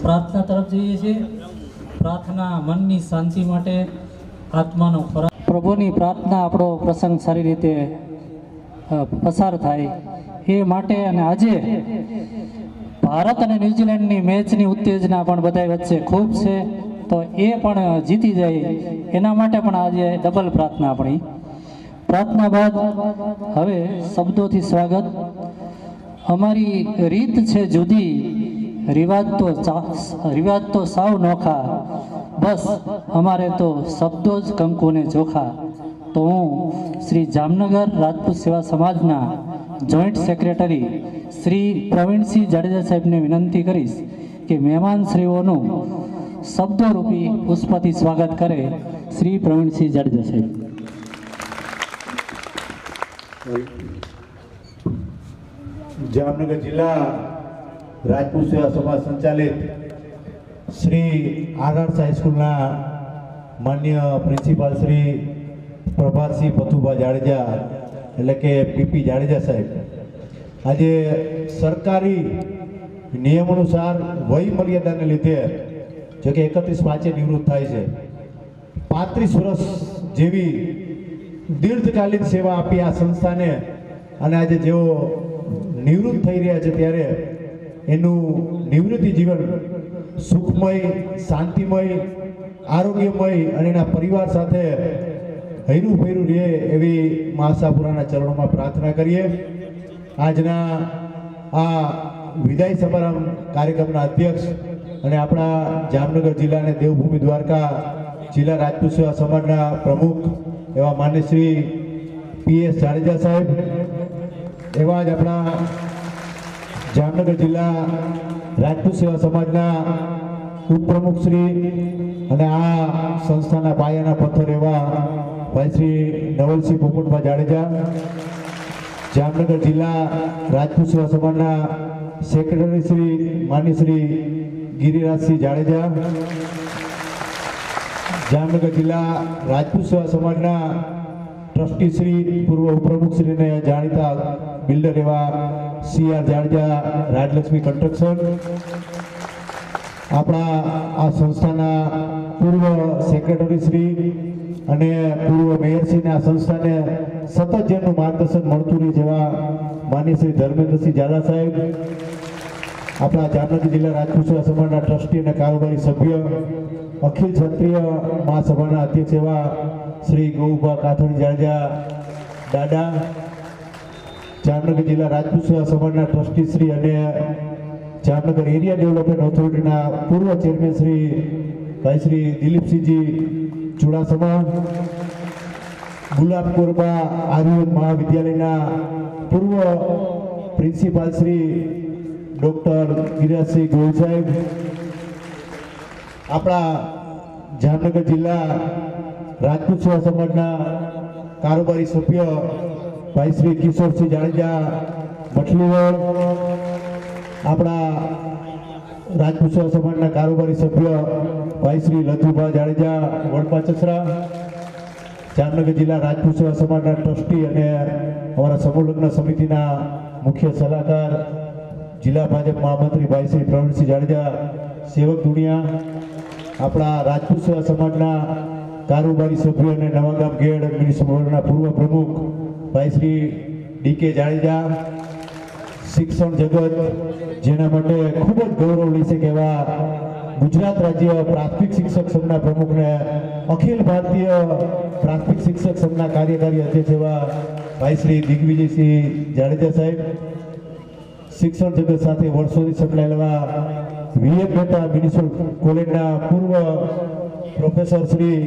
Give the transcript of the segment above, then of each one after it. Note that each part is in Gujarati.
પ્રાર્થના તરફ જઈએ છીએ। પ્રાર્થના મનની શાંતિ માટે, આત્માનો ખોરાક, પ્રભુની પ્રાર્થના આપણો પ્રસંગ સારી રીતે પસાર થાય એ માટે। અને આજે ભારત અને ન્યૂઝીલેન્ડની મેચની ઉત્તેજના પણ બધા વચ્ચે ખૂબ છે, તો એ પણ જીતી જાય એના માટે પણ આજે ડબલ પ્રાર્થના આપણી। પ્રાર્થના બાદ હવે શબ્દોથી સ્વાગત। અમારી રીત છે જુદી, રિવાજ તો સાવ નોખા, બસ અમારે તો શબ્દો જ કંકુને ચોખા। તો હું શ્રી જામનગર રાજપૂત સેવા સમાજના જોઈન્ટ સેક્રેટરી શ્રી પ્રવીણસિંહ જાડેજા સાહેબને વિનંતી કરીશ કે મહેમાનશ્રીઓનું શબ્દોરૂપી પુષ્પથી સ્વાગત કરે। શ્રી પ્રવીણસિંહ જાડેજા સાહેબ। જામનગર જિલ્લા રાજપૂત સેવા સમાજ સંચાલિત શ્રી આદર્શ હાઈસ્કૂલના માન્ય પ્રિન્સિપાલ શ્રી પ્રભાતસિંહ પથુભા જાડેજા એટલે કે પીપી જાડેજા સાહેબ આજે સરકારી નિયમ અનુસાર વય મર્યાદાને લીધે જો કે 31/5 નિવૃત્ત થાય છે। 35 વર્ષ જેવી દીર્ઘકાલીન સેવા આપી આ સંસ્થાને, અને આજે જેઓ નિવૃત્ત થઈ રહ્યા છે ત્યારે એનું નિવૃત્તિ જીવન સુખમય, શાંતિમય, આરોગ્યમય અને એના પરિવાર સાથે હૈરું ફૈરું રહે એવી મા આશાપુરાના ચરણોમાં પ્રાર્થના કરીએ। આજના આ વિદાય સમારંભ કાર્યક્રમના અધ્યક્ષ અને આપણા જામનગર જિલ્લા અને દેવભૂમિ દ્વારકા જિલ્લા રાજપૂત સેવા સમાજના પ્રમુખ એવા માન્ય શ્રી PS જાડેજા સાહેબ, એવા જ આપણા જામનગર જિલ્લા રાજપૂત સેવા સમાજના ઉપપ્રમુખ શ્રી અને આ સંસ્થાના પાયાના પથ્થર એવા ભાઈ શ્રી નવલસિંહ પોપટભાઈ જાડેજા, જામનગર જિલ્લા રાજપૂત સેવા સમાજના સેક્રેટરી શ્રી માન્ય શ્રી ગિરિરાજસિંહ જાડેજા, જામનગર જિલ્લા રાજપૂત સેવા સમાજના ટ્રસ્ટી શ્રી પૂર્વ ઉપપ્રમુખ શ્રીને જાણીતા બિલ્ડર એવા CR જાડેજા રાજલક્ષ્મી કન્સ્ટ્રક્શન, આપણા આ સંસ્થાના પૂર્વ સેક્રેટરી શ્રી અને પૂર્વ મેયરશ્રીને આ સંસ્થાને સતત જેમનું માર્ગદર્શન મળતું રહે જેવા માન્ય શ્રી ધર્મેન્દ્રસિંહ ઝાલા સાહેબ, આપણા જામનગર જિલ્લા રાજપૂત સેવા સમાજના ટ્રસ્ટી અને કારોબારી સભ્ય, અખિલ ક્ષત્રિય મહાસભાના અધ્યક્ષ એવા શ્રી ગૌભા કાથડી જાડેજા દાદા, જામનગર જિલ્લા રાજપૂત સેવા સમાજના ટ્રસ્ટી શ્રી અને જામનગર એરિયા ડેવલપમેન્ટ ઓથોરિટીના પૂર્વ ચેરમેન શ્રી ભાઈ શ્રી દિલીપસિંહજી ચુડાસમા, ગુલાબ કોરબા આયુર્વેદ મહાવિદ્યાલયના પૂર્વ પ્રિન્સિપાલ શ્રી ડૉક્ટર ગિરિરાજસિંહ ગોહિલ સાહેબ, આપણા જામનગર જિલ્લા રાજપૂત સેવા સમાજના કારોબારી સભ્ય ભાઈ શ્રી કિશોરસિંહ જાડેજા મછલીવડ, આપણા રાજપૂત સેવા સમાજના કારોબારી સભ્ય ભાઈ શ્રી લતુભા જાડેજા વડપાચસરા, જામનગર જિલ્લા રાજપૂત સેવા સમાજના ટ્રસ્ટી અને અમારા સમૂહ લગ્ન સમિતિના મુખ્ય સલાહકાર જિલ્લા ભાજપ મહામંત્રી ભાઈ શ્રી પ્રવીણસિંહ જાડેજા સેવક દુનિયા, આપણા રાજપૂત સેવા સમાજના કારોબારી સભ્ય અને નવાગામ ગેડ મ્યુનિસિપલના પૂર્વ પ્રમુખ ભાઈ શ્રી DK જાડેજા, શિક્ષણ જગત જેના માટે ખૂબ જ ગૌરવ લઈ શકે એવા ગુજરાત રાજ્ય પ્રાથમિક શિક્ષક સંઘના પ્રમુખને અખિલ ભારતીય પ્રાથમિક શિક્ષક સંઘના કાર્યકારી અધ્યક્ષ એવા ભાઈ શ્રી દિગ્વિજયસિંહ જાડેજા સાહેબ, શિક્ષણ જગત સાથે વર્ષોથી સંકળાયેલા VM મહેતા મ્યુનિસિપલ કોલેજના પૂર્વ professor Shri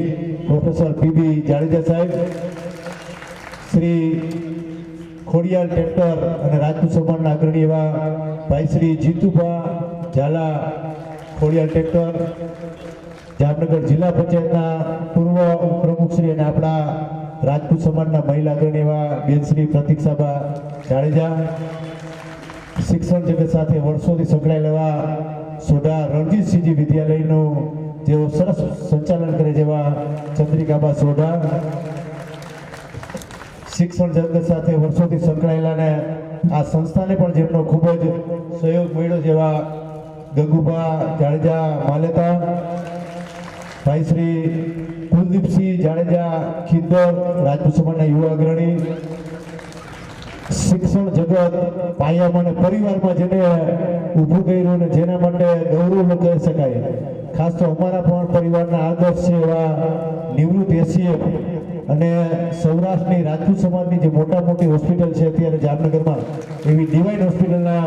professor PB Jadeja સાહેબ, શ્રી ખોડિયાર ટ્રેક્ટર અને રાજપૂત સમાજના અગ્રણી એવા ભાઈ શ્રી જીતુભા ઝાલા ખોડિયાર ટ્રેક્ટર, જામનગર જિલ્લા પંચાયતના પૂર્વ પ્રમુખ શ્રી અને આપણા રાજપૂત સમાજના મહિલા અગ્રણી એવા બેન શ્રી પ્રતીક્ષાબા જાડેજા, શિક્ષણ જગત સાથે વર્ષોથી સંકળાયેલા સોઢા રણજીતસિંહજી વિદ્યાલયનું જેઓ સરસ સંચાલન કરે જેવા ચંદ્રિકાબા સોઢા, શિક્ષણ જગત સાથે વર્ષોથી સંકળાયેલા ને આ સંસ્થાને પણ જેમનો ખૂબ જ સહયોગ મળ્યો જેવા ગંગુભા જાડેજા માલેતા, ભાઈ શ્રી કુલદીપસિંહ જાડેજા ખીદર રાજપૂત સમાજના યુવા અગ્રણી, શિક્ષણ જગત પાયામાં અને પરિવારમાં જેને ઊભું કર્યું અને જેના માટે ગૌરવ કહી શકાય, ખાસ તો અમારા પણ પરિવારના આદર્શ છે એવા નિવૃત્ત એસીએફ અને સૌરાષ્ટ્રની રાજપૂત સમાજની જે મોટી હોસ્પિટલ છે અત્યારે જામનગરમાં એવી ડિવાઇન હોસ્પિટલના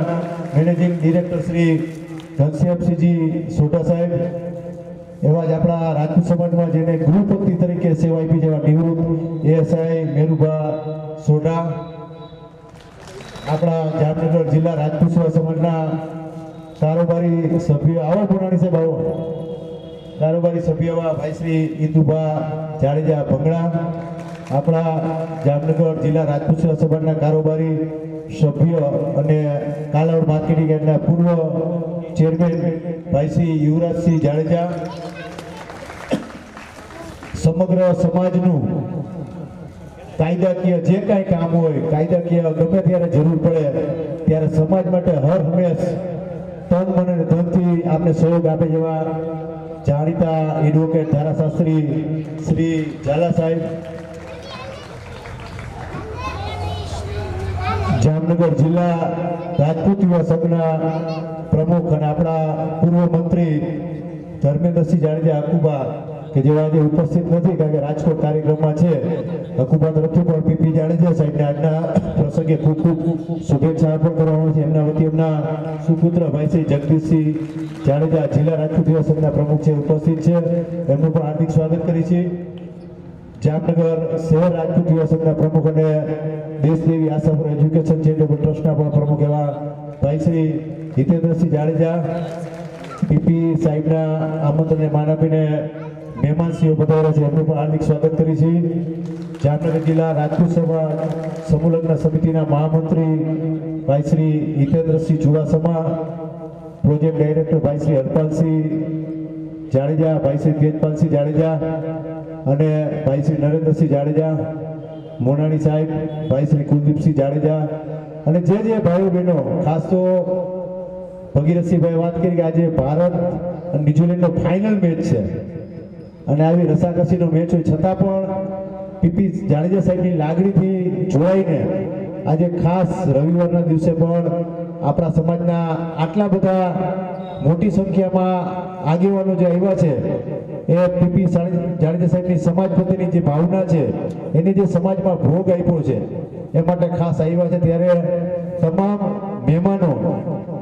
મેનેજિંગ ડિરેક્ટર શ્રી ઘનશ્યામસિંહજી સોઢા સાહેબ, એવા જ આપણા રાજપૂત સમાજમાં જેને ગૃહપતિ તરીકે સેવા આપી જેવા નિવૃત્ત એએસઆઈ મેરુભા સોઢા, આપણા જામનગર જિલ્લા રાજપૂત સેવા સમાજના કારોબારી સભ્ય આવો પુરાણી સાહેબ આવો કારોબારી સભ્ય એવા ભાઈ શ્રી ઇન્દુભા જાડેજા ભંગડા, આપણા જામનગર જિલ્લા રાજપૂત સેવા સમાજના કારોબારી સભ્ય અને કાલાવડ માર્કેટિંગ યાર્ડના પૂર્વ ચેરમેન ભાઈ શ્રી યુવરાજસિંહ જાડેજા, સમગ્ર સમાજનું કાયદાકીય જે કાંઈ કામ હોય, કાયદાકીય ગમે ત્યારે જરૂર પડે ત્યારે સમાજ માટે હર હંમેશ તન મન અને ધનથી આપણે સહયોગ આપે જેવા જાણીતા એડવોકેટ ધારાશાસ્ત્રી શ્રી ઝાલા સાહેબ, જામનગર જિલ્લા રાજપૂત યુવા સંઘના પ્રમુખ અને આપણા પૂર્વ મંત્રી ધર્મેન્દ્રસિંહ જાડેજા હકુબા કે જેઓ આજે ઉપસ્થિત નથી કારણ કે રાજકોટ કાર્યક્રમમાં છે, હકુબા તરફથી પણ પીપી જાડેજા સાહેબને આજના પ્રસંગે ખૂબ ખૂબ શુભેચ્છા અર્પણ કરવામાં છે. એમના વતી એમના સુપુત્ર ભાઈ શ્રી જગદીશસિંહ જાડેજા જિલ્લા રાજપૂત યુવા સંઘના પ્રમુખ છે, ઉપસ્થિત છે, એમનું પણ હાર્દિક સ્વાગત કરી છે. જામનગર શહેર રાજપૂત યુવા સંઘના પ્રમુખ અને દેશદેવી આશાપુર એજ્યુકેશન ચેરિટેબલ ટ્રસ્ટના પણ પ્રમુખ એવા ભાઈ શ્રી હિતેન્દ્રસિંહ જાડેજા પીપી સાહેબના આમંત્રણને માન આપીને મહેમાનશ્રીઓ પધાર્યા છે, એમનું પણ હાર્દિક સ્વાગત કરી છે. જામનગર જિલ્લા રાજપૂત સભા સમૂહલગ્ન સમિતિના મહામંત્રી ભાઈ શ્રી હિતેન્દ્રસિંહ ચુડાસમા, પ્રોજેક્ટ ડાયરેક્ટર ભાઈ શ્રી હરપાલસિંહ જાડેજા, ભાઈ શ્રી તેજપાલસિંહ જાડેજા અને ભાઈ શ્રી નરેન્દ્રસિંહ જાડેજા, મોનાણી સાહેબ, ભાઈ શ્રી કુલદીપસિંહ જાડેજા અને જે ભાઈઓ બહેનો, ખાસ તો ભગીરથસિંહભાઈ વાત કરી કે આજે ભારત અને ન્યુઝીલેન્ડનો ફાઇનલ મેચ છે અને આવી રસાકસીનો મેચ હોય છતાં પણ પીપી જાડેજા સાહેબની લાગણીથી જોડાઈને આજે ખાસ રવિવારના દિવસે પણ આપણા સમાજના આટલા બધા મોટી સંખ્યામાં આગેવાનો જે આવ્યા છે એ પીપી જાડેજા સાહેબની સમાજ પ્રત્યેની જે ભાવના છે એની જે સમાજમાં ભોગ આપ્યો છે એ માટે ખાસ આવ્યા છે. ત્યારે તમામ મહેમાનો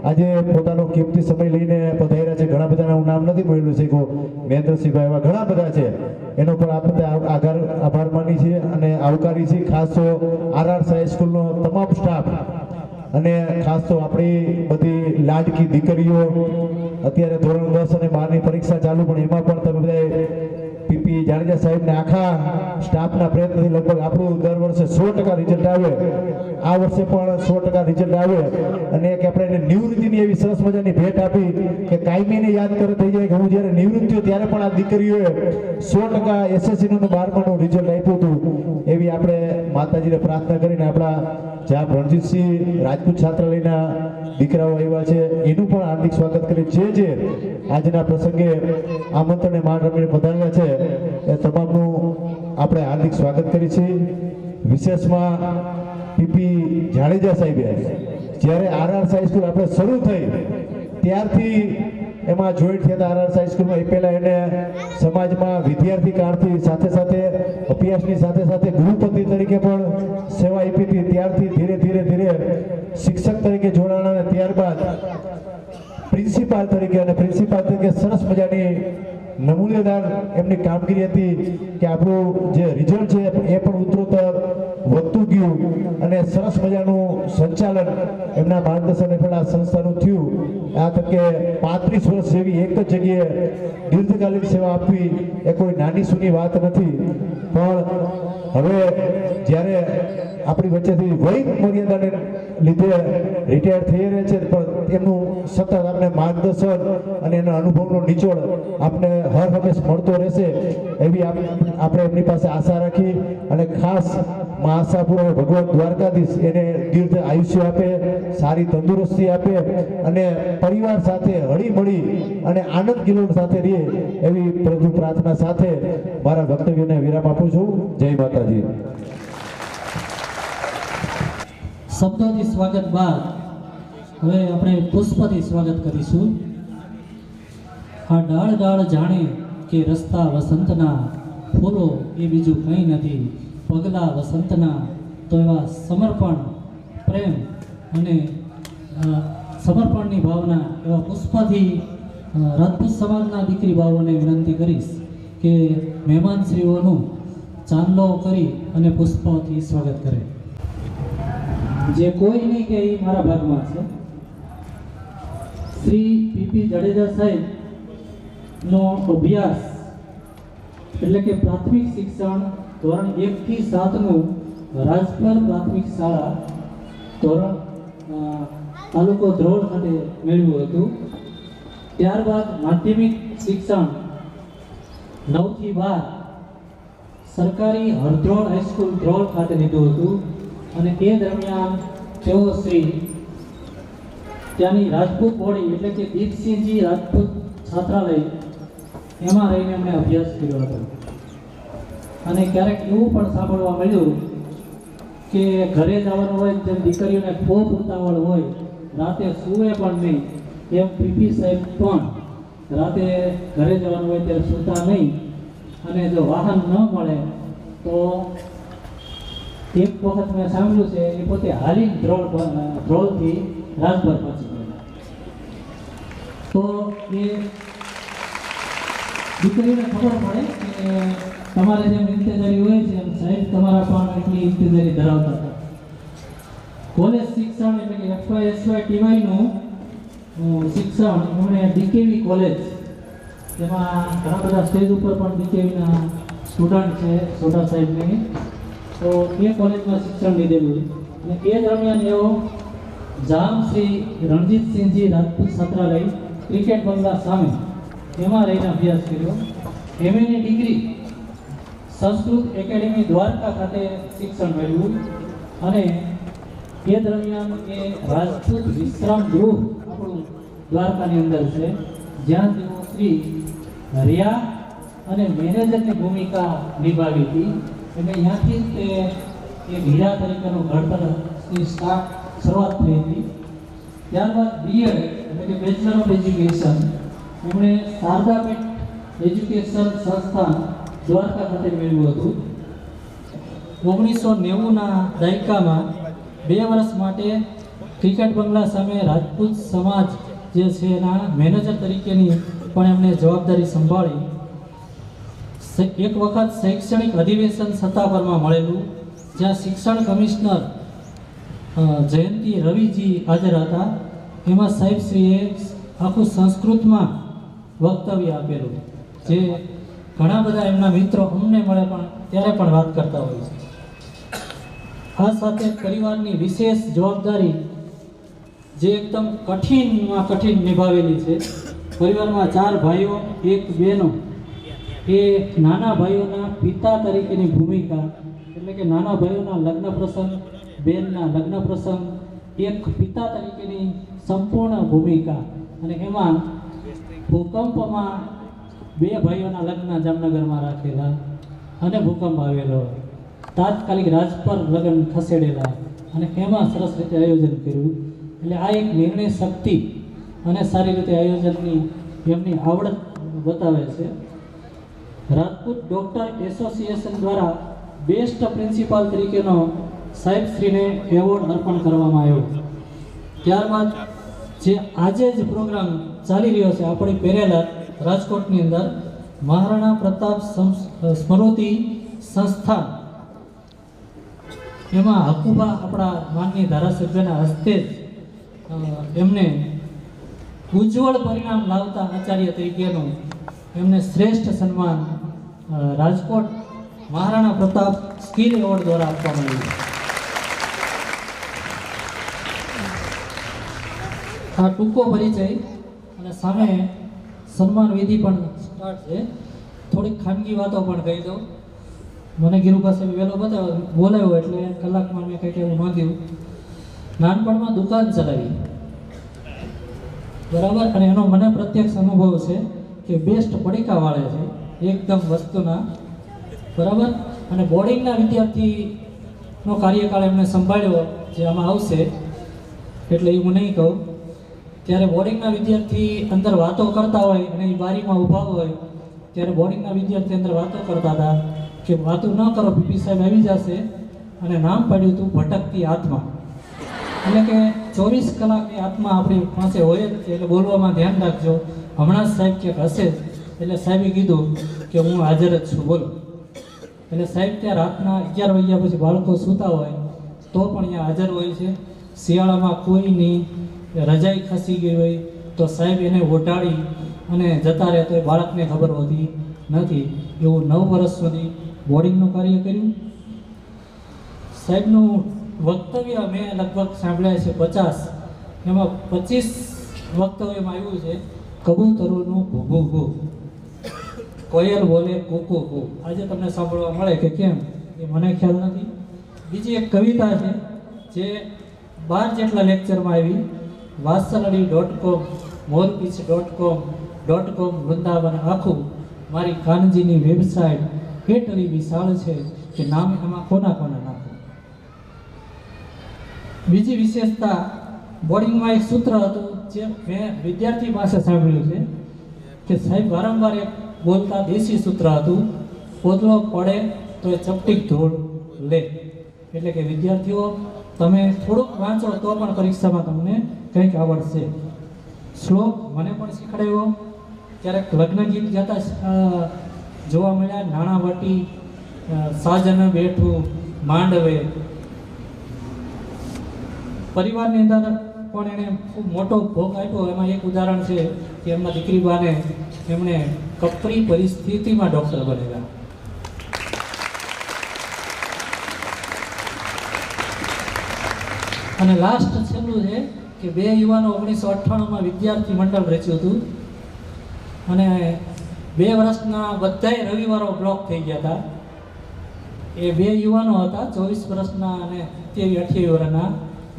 આજે પોતાનો કિંમતી સમય લઈને પધાર્યા છે. ઘણા બધાના હું નામ નથી બોલી શક્યો, મહેન્દ્રસિંહભાઈ એવા ઘણા બધા છે, એનો પણ આપણે આભાર માની છીએ અને આવકારી છીએ. ખાસ તો આરઆર હાઈસ્કૂલનો તમામ સ્ટાફ અને ખાસ તો આપણી બધી લાડકી દીકરીઓ, અત્યારે ધોરણ 10 અને 12ની પરીક્ષા ચાલુ, પણ એમાં પણ તમે બધા પીપી જાડેજા સાહેબને આખા સ્ટાફના પ્રયત્નથી લગભગ આપણું દર વર્ષે 100% રિઝલ્ટ આવે, આ વર્ષે પણ 100% રિઝલ્ટ આવે અને એક આપણે એને નિવૃત્તિની એવી સરસ મજાની ભેટ આપી કે કાયમીને યાદ કરે થઈ જાય કે હું જ્યારે નિવૃત્ત થયો ત્યારે પણ આ દીકરીઓએ 100% એસએસસીનું 12માનું રિઝલ્ટ આપ્યું હતું. એવી આપણે માતાજીને પ્રાર્થના કરીને આપણા જ્યાં રણજીતસિંહ રાજપૂત છાત્રાલયના દીકરાઓ આવ્યા છે એનું પણ હાર્દિક સ્વાગત કરી. જે આજના પ્રસંગે આમંત્રણને માન રમીને પધારેલા છે એ તમામનું આપણે હાર્દિક સ્વાગત કરી છે. વિશેષમાં પીપી જાડેજા સાહેબે જ્યારે આરઆર હાઈસ્કૂલ આપણે શરૂ થઈ ત્યારથી એમાં જોઈન્ટ થયા આરઆર હાઈસ્કૂલમાં, એ પહેલા એને સમાજમાં વિદ્યાર્થી કાળથી સાથે સાથે અભ્યાસની સાથે સાથે ગૃહપતિ તરીકે પણ સેવા આપી હતી. ત્યારથી ધીરે શિક્ષક તરીકે જોડાણા અને ત્યારબાદ પ્રિન્સિપાલ તરીકે સરસ મજાની નમૂનેદાર એમની કામગીરી હતી કે આપણું જે રિઝલ્ટ છે એ પણ ઉત્તરોત્તર વધતું ગયું અને સરસ મજાનું સંચાલન એમના માર્ગદર્શન હેઠળ આ સંસ્થાનું થયું. આ તકે 35 વર્ષ જેવી એક જ જગ્યાએ દીર્ઘકાલીન સેવા આપવી એ કોઈ નાની સૂની વાત નથી. પણ હવે જ્યારે આપણી વચ્ચેથી વય મર્યાદાને લીધે રિટાયર થઈ રહ્યા છે, પણ એમનું સતત આપણે માર્ગદર્શન અને એના અનુભવનો નિચોડ આપણે હર હંમેશ મળતો રહેશે એવી આપણે એમની પાસે આશા રાખી અને ખાસ મા આશાપુરા ભગવાન દ્વારકાધીશ એને દીર્ઘ આયુષ્ય આપે, સારી તંદુરસ્તી આપે અને પરિવાર સાથે હળીમળી અને આનંદ કિલોડ સાથે રહે એવી પ્રભુ પ્રાર્થના સાથે મારા વક્તવ્યને વિરામ આપું છું. જય માતાજી. શબ્દોથી સ્વાગત બાદ હવે આપણે પુષ્પથી સ્વાગત કરીશું. આ ડાળ ડાળ જાણે કે રસ્તા વસંતના, ફૂલો એ બીજું કંઈ નથી, પગલા વસંતના. તો એવા સમર્પણ, પ્રેમ અને સમર્પણની ભાવના એવા પુષ્પથી રાજપૂત સમાજના દીકરી બાઓને વિનંતી કરીશ કે મહેમાનશ્રીઓનું ચાંદલો કરી અને પુષ્પથી સ્વાગત કરે. જે કોઈ નહીં કે એ મારા ભાગમાં છે. શ્રી પીપી જાડેજા સાહેબનો અભ્યાસ એટલે કે પ્રાથમિક શિક્ષણ ધોરણ 1 થી 7નું રાજપર પ્રાથમિક શાળા ધોરણ તાલુકો ધ્રોળ ખાતે મેળવ્યું હતું. ત્યારબાદ માધ્યમિક શિક્ષણ 9 થી 12 સરકારી હરદ્રોળ હાઈસ્કૂલ ધ્રોળ ખાતે લીધું હતું અને એ દરમિયાન તેઓ શ્રી ત્યાંની રાજપૂત બોડી એટલે કે દીપસિંહજી રાજપૂત છાત્રાલય એમાં રહીને એમણે અભ્યાસ કર્યો હતો. અને ક્યારેક એવું પણ સાંભળવા મળ્યું કે ઘરે જવાનું હોય તેમ દીકરીઓને ખૂબ ઉતાવળ હોય, રાતે સૂવે પણ નહીં, એમ પીપી સાહેબ પણ રાતે ઘરે જવાનું હોય ત્યારે સૂતા નહીં અને જો વાહન ન મળે તો એક વખત મેં સાંભળ્યું છે એ પોતે હાલી ધ્રોળથી રાજભર પહોંચી ગયા. તો એ દીકરીને ખબર પડે કે તમારે જેમ ઇંતજારી હોય છે એમ સાહેબ તમારા પણ એટલી ઇંતજારી ધરાવતા હતા. કોલેજ શિક્ષણ એટલે કે FYSY શિક્ષણ એમણે DKV કોલેજ, જેમાં ઘણા બધા સ્ટેજ ઉપર પણ DKVના સ્ટુડન્ટ છે સોઢા સાહેબની, તો એ કોલેજમાં શિક્ષણ લીધેલું. અને એ દરમિયાન એઓ જામ શ્રી રણજીતસિંહજી રાજપૂત છાત્રાલય ક્રિકેટ બંગલા સામે એમાં રહીને અભ્યાસ કર્યો. એમએની ડિગ્રી સંસ્કૃત એકેડેમી દ્વારકા ખાતે શિક્ષણ મેળવ્યું. અને એ દરમિયાન એ રાજપૂત વિશ્રામ ગૃહ આપણું દ્વારકાની અંદર છે, જ્યાં તેઓ શ્રી રહ્યા અને મેનેજરની ભૂમિકા નિભાવી હતી. એટલે ત્યાંથી જ તે એક હીરા તરીકેનું ઘડતરની શરૂઆત થઈ હતી. ત્યારબાદ BEd એટલે કે બેચલર ઓફ એજ્યુકેશન એમણે શારદાપીઠ એજ્યુકેશન સંસ્થાન દ્વારકા ખાતે મેળવ્યું હતું. 1990ના દાયકામાં 2 વર્ષ માટે ક્રિકેટ બંગલા સામે રાજપૂત સમાજ જે છે એના મેનેજર તરીકેની પણ એમણે જવાબદારી સંભાળી. એક વખત શૈક્ષણિક અધિવેશન સત્તાપરમાં મળેલું, જ્યાં શિક્ષણ કમિશનર જયંતિ રવિજી હાજર હતા. એમાં સાહેબશ્રીએ આખું સંસ્કૃતમાં વક્તવ્ય આપેલું, જે ઘણા બધા એમના મિત્રો અમને મળે પણ ત્યારે પણ વાત કરતા હોય છે. આ સાથે પરિવારની વિશેષ જવાબદારી જે એકદમ કઠિનમાં કઠિન નિભાવેલી છે. પરિવારમાં 4 ભાઈઓ 1 બહેનો. એ નાના ભાઈઓના પિતા તરીકેની ભૂમિકા એટલે કે નાના ભાઈઓના લગ્ન પ્રસંગ, બહેનના લગ્ન પ્રસંગ, એક પિતા તરીકેની સંપૂર્ણ ભૂમિકા. અને એમાં ભૂકંપમાં 2 ભાઈઓના લગ્ન જામનગરમાં રાખેલા અને ભૂકંપ આવેલો, તાત્કાલિક રાજપર લગ્ન ખસેડેલા અને એમાં સરસ રીતે આયોજન કર્યું. એટલે આ એક નિર્ણય શક્તિ અને સારી રીતે આયોજનની એમની આવડત બતાવે છે. રાજપૂત ડૉક્ટર એસોસિએશન દ્વારા બેસ્ટ પ્રિન્સિપાલ તરીકેનો સાહેબશ્રીને એવોર્ડ અર્પણ કરવામાં આવ્યો. ત્યારબાદ જે આજે જ પ્રોગ્રામ ચાલી રહ્યો છે આપણી પેરેલર રાજકોટની અંદર, મહારાણા પ્રતાપ સ્મૃતિ સંસ્થાન, એમાં હકુબા આપણા માનનીય ધારાસભ્યના હસ્તે એમને ઉજ્જવળ પરિણામ લાવતા આચાર્ય તરીકેનું એમને શ્રેષ્ઠ સન્માન રાજકોટ મહારાણા પ્રતાપ સ્કિલ એવોર્ડ દ્વારા આપવામાં આવ્યું. આ ટૂંકો પરિચય અને સામે સન્માન વિધિ પણ સ્ટાર્ટ છે. થોડીક ખાનગી વાતો પણ કહી દઉં. મને ગીરુ પાસે વહેલો બોલાવ્યો એટલે કલાકમાં મેં કંઈક એવું નોંધ્યું. નાનપણમાં દુકાન ચલાવી, બરાબર, અને એનો મને પ્રત્યક્ષ અનુભવ છે કે બેસ્ટ પડીકા વાળે છે એકદમ વસ્તુના, બરાબર. અને બોર્ડિંગના વિદ્યાર્થીનો કાર્યકાળ એમને સંભાળ્યો, જે આમાં આવશે એટલે એ હું નહીં કહું. ત્યારે બોર્ડિંગના વિદ્યાર્થી અંદર વાતો કરતા હોય અને એ બારીમાં ઊભા હોય ત્યારે બોર્ડિંગના વિદ્યાર્થી અંદર વાતો કરતા હતા કે વાતો ન કરો, પીપી સાહેબ આવી જશે. અને નામ પાડ્યું હતું ભટકતી આત્મા. એટલે કે 24 કલાકની આત્મા આપણી પાસે હોય જ છે, એટલે બોલવામાં ધ્યાન રાખજો. હમણાં જ સાહેબ ક્યાંક હશે એટલે સાહેબે કીધું કે હું હાજર જ છું, બોલો. એટલે સાહેબ ત્યાં રાતના 11 વાગ્યા પછી બાળકો સૂતા હોય તો પણ અહીંયા હાજર હોય છે. શિયાળામાં કોઈની રજાઈ ખસી ગઈ હોય તો સાહેબ એને ઓઢાડી અને જતા રહે તો એ બાળકને ખબર હોતી નથી. એવું 9 વર્ષ સુધી બોર્ડિંગનું કાર્ય કર્યું. સાહેબનું વક્તવ્ય મેં લગભગ સાંભળ્યા છે 50, એમાં 25 વક્તવ્યમાં આવ્યું છે કબૂતરોનું ઘૂ ઘૂ, કોયલ બોલે કૂકુ કૂ. આજે તમને સાંભળવા મળે કે કેમ એ મને ખ્યાલ નથી. બીજી એક કવિતા છે જે 12 જેટલા લેક્ચરમાં આવી. વાસલડી.com, મોરપીછ.com વૃંદાવન આખું મારી કાનજીની વેબસાઇટ એટલી વિશાળ છે કે નામ એમાં કોના કોના નાખું. બીજી વિશેષતા, બોર્ડિંગમાં એક સૂત્ર હતું જે મેં વિદ્યાર્થી પાસે સાંભળ્યું છે કે સાહેબ વારંવાર એક બોલતા દેશી સૂત્ર હતું, પોદળો પડે તો એ ચપટીક ધૂળ લે. એટલે કે વિદ્યાર્થીઓ તમે થોડુંક વાંચો તો પણ પરીક્ષામાં તમને કંઈક આવડશે. શ્લોક મને પણ શીખડાવ્યો. ક્યારેક લગ્ન ગીત ગાતા જોવા મળ્યા. નાણાવટી સાજન બેઠું માંડવે. પરિવારની અંદર પણ એણે ખૂબ મોટો ભોગ આપ્યો. એમાં એક ઉદાહરણ છે કે એમના દીકરી બાને એમણે કપરી પરિસ્થિતિમાં ડૉક્ટર બનેલા. અને લાસ્ટ છેલ્લું છે કે 2 યુવાનો 1998માં વિદ્યાર્થી મંડળ રચ્યું હતું અને 2 વર્ષના બધાય રવિવારો બ્લોક થઈ ગયા હતા. એ 2 યુવાનો હતા 24 વર્ષના અને 27-28 વર્ષના.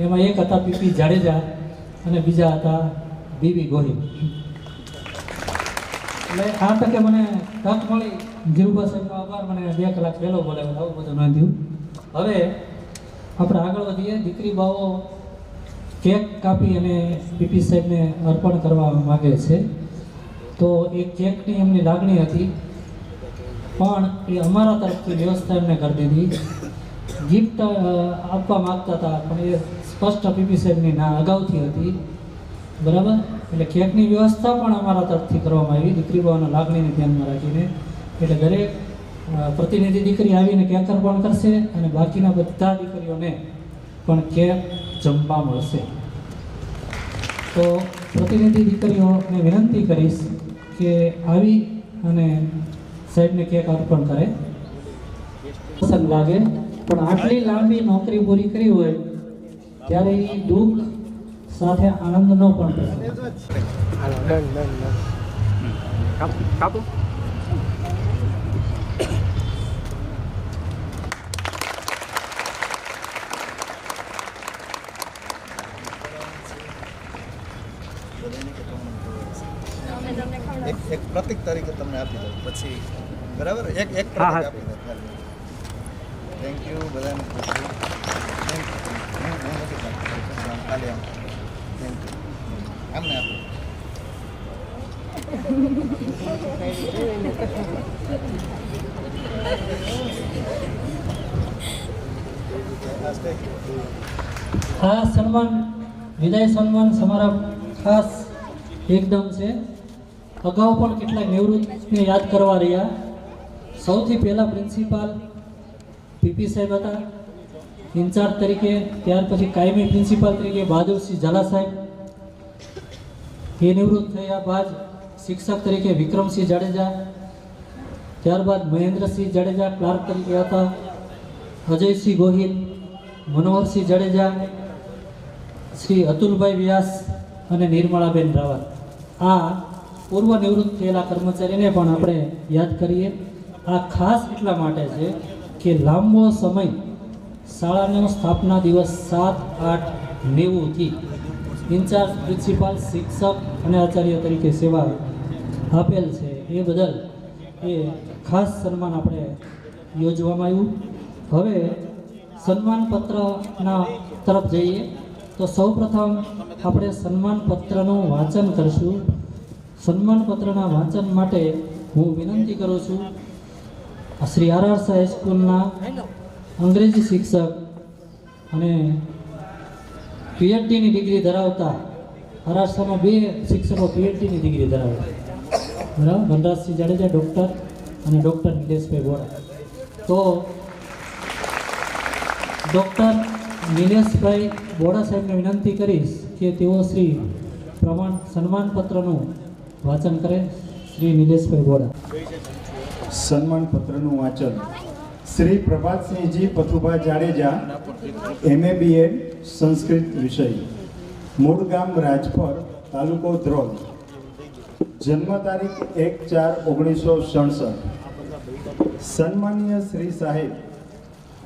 એમાં એક હતા પીપી જાડેજા અને બીજા હતા બીબી ગોહિલ. એટલે આ તકે મને તક મળી. જીરુભા સાહેબનો આભાર. મને 2 કલાક પહેલો બોલાવ્યો, આવું બધું નોંધ્યું. હવે આપણે આગળ વધીએ. દીકરી બાઓ કેક કાપી અને પીપી સાહેબને અર્પણ કરવા માગે છે. તો એ કેકની એમની લાગણી હતી પણ એ અમારા તરફથી વ્યવસ્થા એમને કરી દીધી. ગિફ્ટ આપવા માગતા હતા પણ એ સ્પષ્ટ પીપી સાહેબની ના અગાઉથી હતી, બરાબર. એટલે કેકની વ્યવસ્થા પણ અમારા તરફથી કરવામાં આવી દીકરી બાઓના લાગણીને ધ્યાનમાં રાખીને. એટલે દરેક પ્રતિનિધિ દીકરી આવીને કેક અર્પણ કરશે અને બાકીના બધા દીકરીઓને પણ કેક જમવા મળશે. તો પ્રતિનિધિ દીકરીઓને વિનંતી કરીશ કે આવી અને સાહેબને કેક અર્પણ કરે. પસંદ લાગે પણ આટલી લાંબી નોકરી પૂરી કરી હોય ત્યારે એ દુઃખ સાથે આનંદનો પણ કાપો. એક પ્રતિક તરીકે તમને આપી દઉં પછી, બરાબર? એક પ્રતિક આપી દઉં. થેન્ક યુ બધાને. ખાલી આમ થેન્ક યુ આમને આપો. આ સન્માન વિદાય સન્માન સમારંભ ખાસ એકદમ છે. અગાઉ પણ કેટલાક નિવૃત્તને યાદ કરવા રહ્યા. સૌથી પહેલાં પ્રિન્સિપાલ પીપી સાહેબ હતા ઇન્ચાર્જ તરીકે. ત્યાર પછી કાયમી પ્રિન્સિપાલ તરીકે બહાદુરસિંહ ઝાલા સાહેબ. એ નિવૃત્ત થયા બાદ શિક્ષક તરીકે વિક્રમસિંહ જાડેજા. ત્યારબાદ મહેન્દ્રસિંહ જાડેજા ક્લાર્ક તરીકે હતા. અજયસિંહ ગોહિલ, મનોહરસિંહ જાડેજા, શ્રી અતુલભાઈ વ્યાસ, અને નિર્મળાબેન રાવત. આ પૂર્વ નિવૃત્ત થયેલા કર્મચારીને પણ આપણે યાદ કરીએ. આ ખાસ એટલા માટે છે કે લાંબો સમય શાળાનો સ્થાપના દિવસ 7/8/90થી ઇન્ચાર્જ પ્રિન્સિપાલ, શિક્ષક અને આચાર્ય તરીકે સેવા આપેલ છે. એ બદલ એ ખાસ સન્માન આપણે યોજવામાં આવ્યું. હવે સન્માનપત્રના તરફ જઈએ તો સૌપ્રથમ આપણે સન્માનપત્રનું વાંચન કરશું. સન્માનપત્રના વાંચન માટે હું વિનંતી કરું છું શ્રી આર.આર. શાહ હાઈસ્કૂલના અંગ્રેજી શિક્ષક અને પીએચડીની ડિગ્રી ધરાવતા, આર.આર. શાહમાં 2 શિક્ષકો પીએચડીની ડિગ્રી ધરાવે છે, બરાબર, વનરાજસિંહ જાડેજા ડૉક્ટર અને ડૉક્ટર નિલેશભાઈ બોરા. તો ડૉક્ટર નિલેશભાઈ બોડા સાહેબને વિનંતી કરીશ કે તેઓ શ્રી સન્માનપત્રનું વાંચન કરે. શ્રી નિલેશભાઈ બોડા. સન્માનપત્રનું વાંચન. શ્રી પ્રભાતસિંહજી પથુભા જાડેજા, MA BEd સંસ્કૃત વિષય, મૂળ ગામ રાજપર, તાલુકો ધ્રોલ, જન્મ તારીખ 1/4/1967. સન્માનીય શ્રી સાહેબ,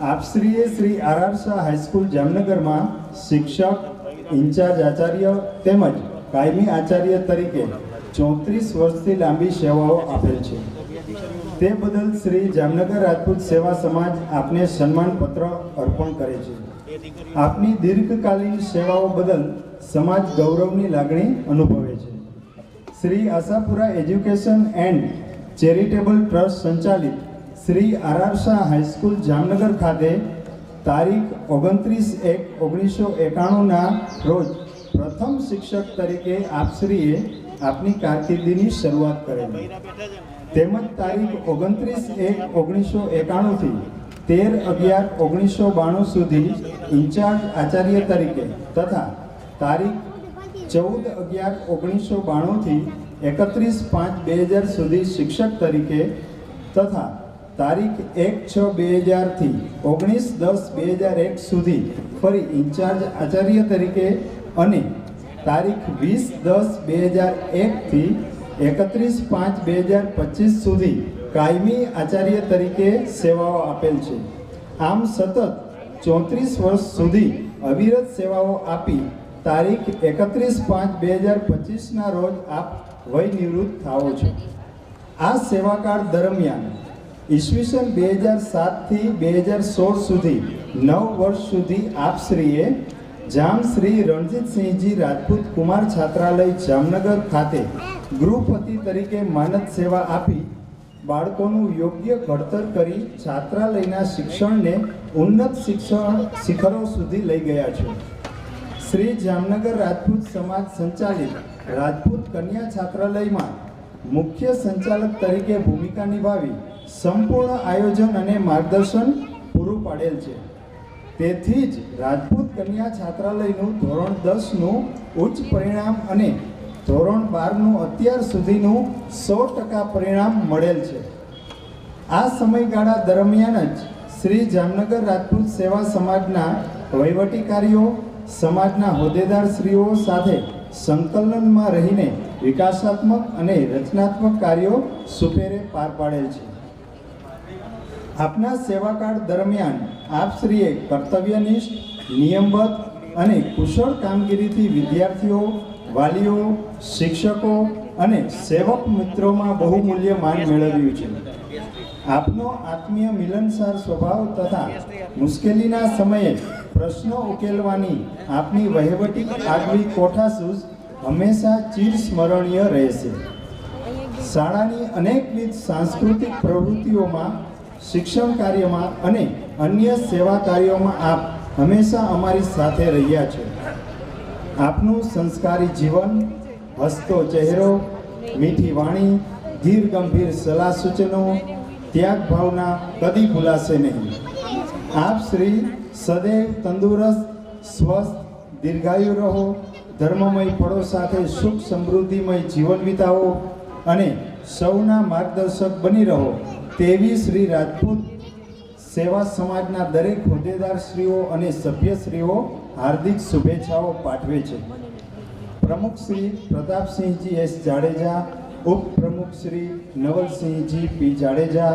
આપશ્રીએ શ્રી આર.આર. શાહ હાઈસ્કૂલ જામનગરમાં શિક્ષક, ઇન્ચાર્જ આચાર્ય તેમજ કાયમી આચાર્ય તરીકે 34 વર્ષથી લાંબી સેવાઓ આપેલ છે. તે બદલ શ્રી જામનગર રાજપૂત સેવા સમાજ આપને સન્માનપત્ર અર્પણ કરે છે. આપની દીર્ઘકાલીન સેવાઓ બદલ સમાજ ગૌરવની લાગણી અનુભવે છે. Shri Ashapura education and charitable trust સંચાલિત શ્રી આર.આર. શાહ હાઈસ્કૂલ જામનગર ખાતે તારીખ 29/1/1991ના રોજ પ્રથમ શિક્ષક તરીકે આપશ્રીએ આપની કારકિર્દીની શરૂઆત કરેલી. તેમજ તારીખ 29/1/1991થી 13/11/1992 સુધી ઇન્ચાર્જ આચાર્ય તરીકે તથા તારીખ 14/11/1992થી 31/5/2000 સુધી શિક્ષક તરીકે તથા તારીખ 1/6/2000થી 19/10/2001 સુધી ફરી ઇન્ચાર્જ આચાર્ય તરીકે અને તારીખ 20/10/2001થી 31/5/2025 સુધી કાયમી આચાર્ય તરીકે સેવાઓ આપેલ છે. આમ સતત 34 વર્ષ સુધી અવિરત સેવાઓ આપી તારીખ 31/5/2025ના રોજ આપ વય નિવૃત્ત થાઓ છો. આ સેવાકાળ દરમિયાન ઈસવીસન 2007થી 2016 સુધી 9 વર્ષ સુધી આપશ્રીએ જામ શ્રી રણજીતસિંહજી રાજપૂત કુમાર છાત્રાલય જામનગર ખાતે ગૃહપતિ તરીકે માનદ સેવા આપી બાળકોનું યોગ્ય ઘડતર કરી છાત્રાલયના શિક્ષણને ઉન્નત શિખરો સુધી લઈ ગયા છે. શ્રી જામનગર રાજપૂત સમાજ સંચાલિત રાજપૂત કન્યા છાત્રાલયમાં મુખ્ય સંચાલક તરીકે ભૂમિકા નિભાવી સંપૂર્ણ આયોજન અને માર્ગદર્શન પૂરું પાડેલ છે. તેથી જ રાજપૂત કન્યા છાત્રાલયનું ધોરણ 10નું ઉચ્ચ પરિણામ અને ધોરણ 12નું અત્યાર સુધીનું 100% પરિણામ મળેલ છે. આ સમયગાળા દરમિયાન જ શ્રી જામનગર રાજપૂત સેવા સમાજના વહીવટી કાર્યો સમાજના હોદ્દેદારશ્રીઓ સાથે સંકલનમાં રહીને વિકાસાત્મક અને રચનાત્મક કાર્યો સુપેરે પાર પાડેલ છે. આપના સેવાકાળ દરમિયાન આપશ્રીએ કર્તવ્યનિષ્ઠ, નિયમબદ્ધ અને કુશળ કામગીરીથી વિદ્યાર્થીઓ, વાલીઓ, શિક્ષકો અને સેવક મિત્રોમાં બહુમૂલ્ય માન મેળવ્યું છે. આપનો આત્મીય મિલનસાર સ્વભાવ તથા મુશ્કેલીના સમયે પ્રશ્નો ઉકેલવાની આપની વહીવટી આગવી કોઠાસૂઝ હંમેશા ચિરસ્મરણીય રહેશે. શાળાની અનેકવિધ સાંસ્કૃતિક પ્રવૃત્તિઓમાં, શિક્ષણ કાર્યમાં અને અન્ય સેવા કાર્યોમાં આપ હંમેશા અમારી સાથે રહ્યા છો. આપનું સંસ્કારી જીવન, હસતો ચહેરો, મીઠી વાણી, ધીર ગંભીર સલાહ સૂચનો, ત્યાગ ભાવના કદી ભૂલાશે નહીં. આપ શ્રી સદૈવ તંદુરસ્ત, સ્વસ્થ, દીર્ઘાયુ રહો, ધર્મમય ફળો સાથે સુખ સમૃદ્ધિમય જીવન વિતાવો અને સૌના માર્ગદર્શક બની રહો તેવી શ્રી રાજપૂત સેવા સમાજના દરેક હોદ્દેદારશ્રીઓ અને સભ્યશ્રીઓ હાર્દિક શુભેચ્છાઓ પાઠવે છે. પ્રમુખ શ્રી પ્રતાપસિંહજી એસ જાડેજા, ઉપપ્રમુખ શ્રી નવલસિંહજી પી જાડેજા,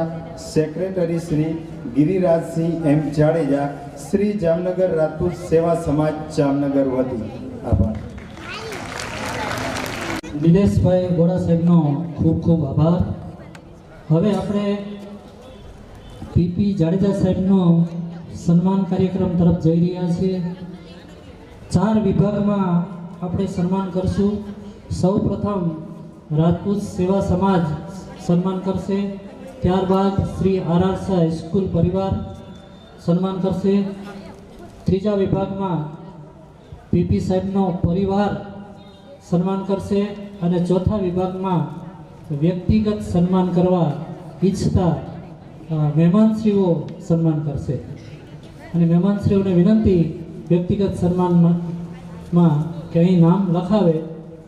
સેક્રેટરી શ્રી ગિરિરાજસિંહ એમ જાડેજા, શ્રી જામનગર રાજપૂત સેવા સમાજ જામનગર વતી. આભાર. નિલેશભાઈ ગોડા સાહેબનો ખૂબ ખૂબ આભાર. હવે આપણે પીપી જાડેજા સાહેબનો સન્માન કાર્યક્રમ તરફ જઈ રહ્યા છીએ. 4 વિભાગમાં આપણે સન્માન કરશું. સૌ પ્રથમ રાજપૂત સેવા સમાજ સન્માન કરશે, ત્યારબાદ શ્રી આર.આર. શાહ સ્કૂલ પરિવાર સન્માન કરશે. ત્રીજા વિભાગમાં પીપી સાહેબનો પરિવાર સન્માન કરશે અને ચોથા વિભાગમાં વ્યક્તિગત સન્માન કરવા ઈચ્છતા મહેમાનશ્રીઓ સન્માન કરશે. અને મહેમાનશ્રીઓને વિનંતી વ્યક્તિગત સન્માનમાં કે અહીં નામ લખાવે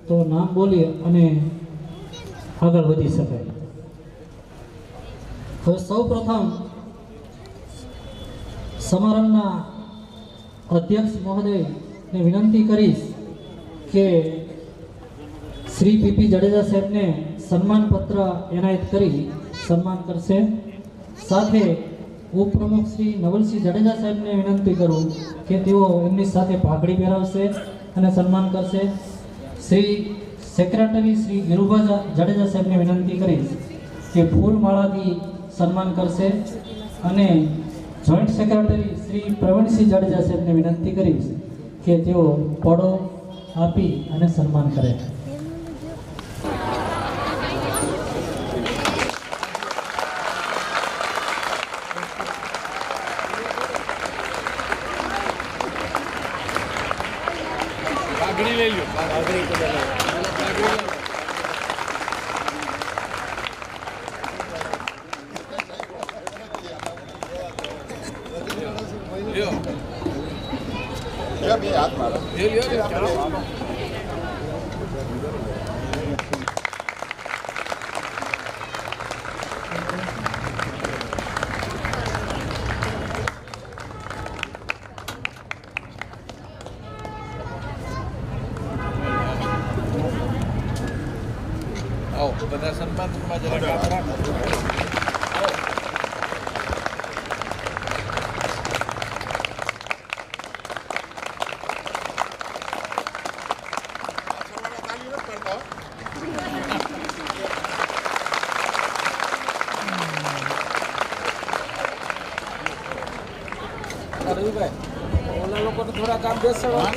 તો નામ બોલી અને આગળ વધી શકાય. હવે સૌ પ્રથમ સમારંભના અધ્યક્ષ મહોદયને વિનંતી કરીશ કે શ્રી પીપી જાડેજા સાહેબને સન્માનપત્ર એનાયત કરી સન્માન કરશે. સાથે ઉપપ્રમુખ શ્રી નવલસિંહ જાડેજા સાહેબને વિનંતી કરું કે તેઓ એમની સાથે પાઘડી પહેરાવશે અને સન્માન કરશે. શ્રી સેક્રેટરી શ્રી ગિરુભા જાડેજા સાહેબને વિનંતી કરીશ કે ફૂલમાળાથી સન્માન કરશે. અને જોઈન્ટ સેક્રેટરી શ્રી પ્રવીણસિંહ જાડેજા સાહેબને વિનંતી કરીશ કે તેઓ પડો આપી અને સન્માન કરે. બધા સન્માનમાં જરાક હાથ રાખો. ઓલા લોકોને થોડા કામ બેસવા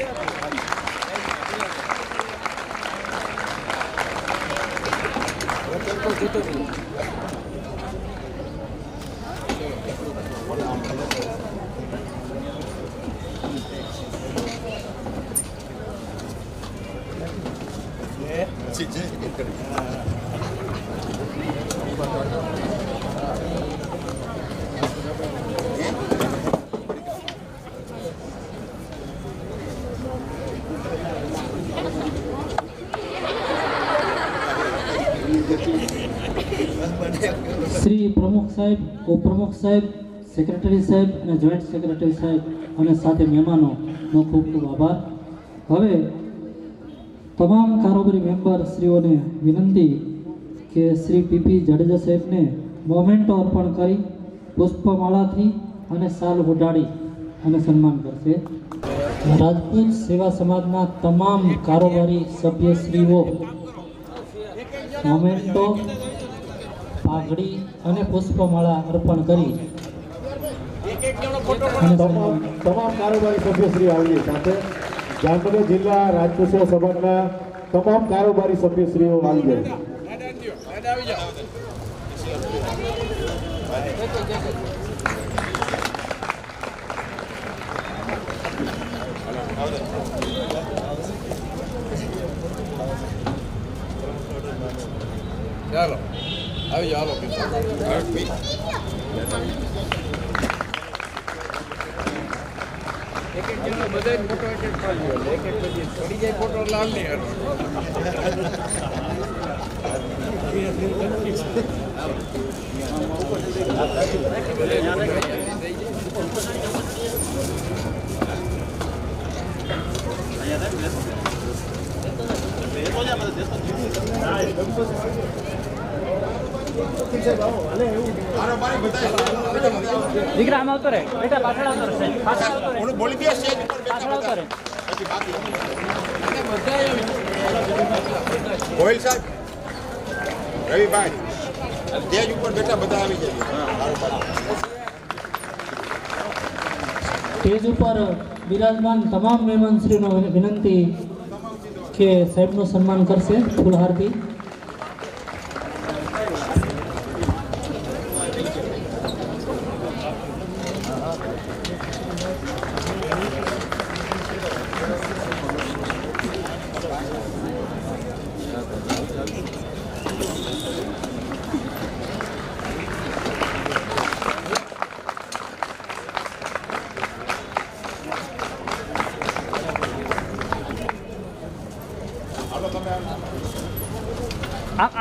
શ્રી પ્રમુખ સાહેબ, ઉપપ્રમુખ સાહેબ, સેક્રેટરી સાહેબ અને જોઈન્ટ સેક્રેટરી સાહેબ અને સાથે મહેમાનોનો ખૂબ ખૂબ આભાર. હવે તમામ કારોબારી મેમ્બર શ્રીઓને વિનંતી કે શ્રી પીપી જાડેજા સાહેબને મોમેન્ટો અર્પણ કરી પુષ્પમાળાથી અને શાલ ઓઢાડી અને સન્માન કરશે. રાજપૂત સેવા સમાજના તમામ કારોબારી સભ્યશ્રીઓ મોમેન્ટો, પાઘડી અને પુષ્પમાળા અર્પણ કરી તમામ કારોબારી સભ્યશ્રી આવીએ. સાથે જામનગર જિલ્લા રાજપૂત સેવા સમાજના તમામ કારોબારી સભ્યશ્રીઓ આવી જાય. ચાલો આવી જાઓ. એક એક જણો બધા ફોટો એક એક પાડી લો. એક એક પછી પડી જાય ફોટો લાલ નહીં હરો. દીકરા આમ આવતો રે બેટા, પાછળ આવતો રે, પાછળ આવતો રે, પાછળ આવતો રે. ગોહિલ સાહેબ, રવિભાઈ સ્ટેજ ઉપર બેઠા બધા આવી જાય. સ્ટેજ ઉપર બિરાજમાન તમામ મહેમાનશ્રીનો વિનંતી કે સાહેબનું સન્માન કરશે ફૂલહારથી.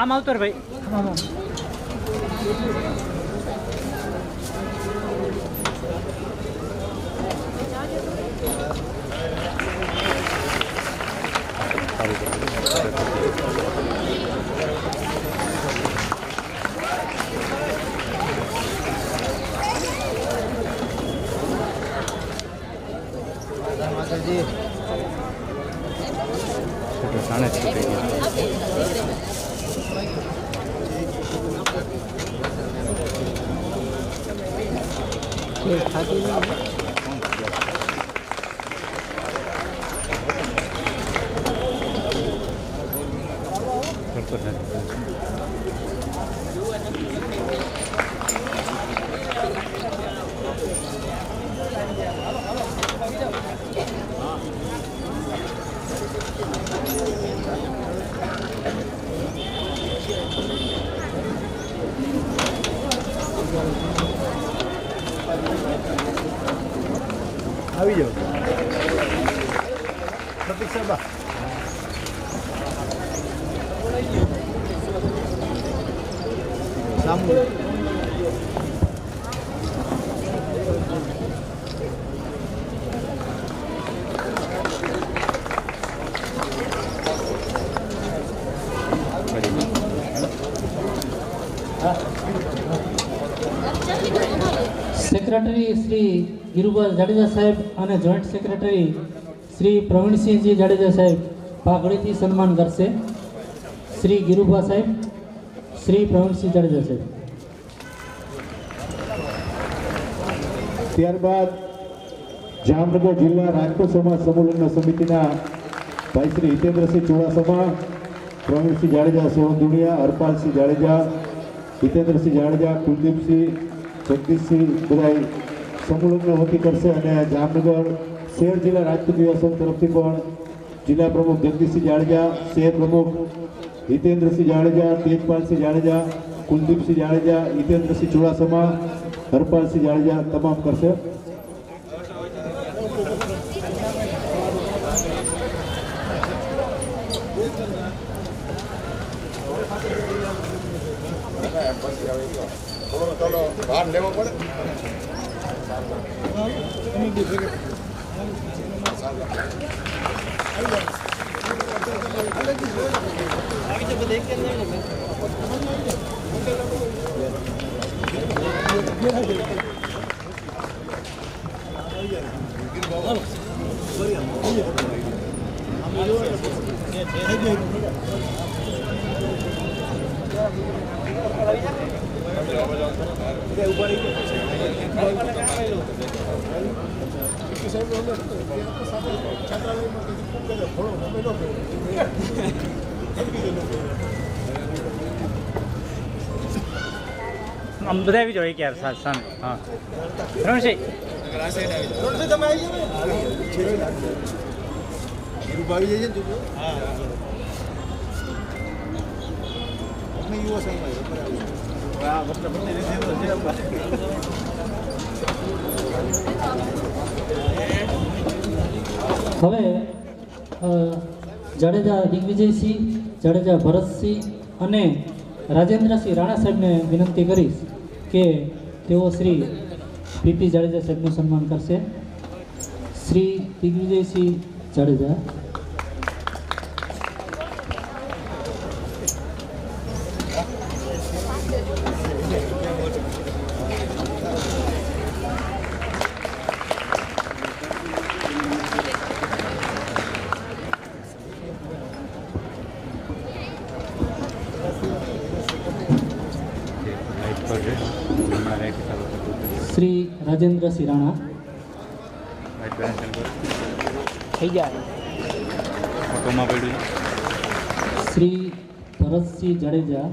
આમ આવતો રે ભાઈ, આમ આમ. આવી જાઓ પ્રતિક સાહેબ. સામુ સેક્રેટરી શ્રી ગિરુભાઈ જાડેજા સાહેબ અને જોઈન્ટ સેક્રેટરી શ્રી પ્રવીણસિંહજી જાડેજા સાહેબ પાઘડીથી સન્માન કરશે. શ્રી ગિરુભા સાહેબ, શ્રી પ્રવીણસિંહ જાડેજા સાહેબ. ત્યારબાદ જામનગર જિલ્લા રાજકોટ સમાજ સમૂહ સમિતિના ભાઈ શ્રી હિતેન્દ્રસિંહ ચુડાસમા, પ્રવીણસિંહ જાડેજા, સેવનદુનિયા, હરપાલસિંહ જાડેજા, હિતેન્દ્રસિંહ જાડેજા, કુલદીપસિંહ, જગદીશસિંહ બધા સમૂહ વતી કરશે. અને જામનગર શહેર જિલ્લા રાજપૂત યુવા સંઘ તરફથી પણ જિલ્લા પ્રમુખ જગદીશસિંહ જાડેજા, શહેર પ્રમુખ હિતેન્દ્રસિંહ જાડેજા, તેજપાલસિંહ જાડેજા, કુલદીપસિંહ જાડેજા, હિતેન્દ્રસિંહ ચુડાસમા, હરપાલસિંહ જાડેજા તમામ કરશે. થોડો ભાર લેવો પડે. આમ બધા આવી જાઓ એક યાર સામે. હા રણસિંહ તમે આવી જાય છે. હા યુવા હવે જાડેજા દિગ્વિજયસિંહ, જાડેજા ભરતસિંહ અને રાજેન્દ્રસિંહ રાણા સાહેબને વિનંતી કરીશ કે તેઓ શ્રી પીપી જાડેજા સાહેબનું સન્માન કરશે. શ્રી દિગ્વિજયસિંહ જાડેજા. શ્રી રાજેન્દ્રસિંહ રાણા, થઈ જાય. શ્રી ભરતસિંહ જાડેજા,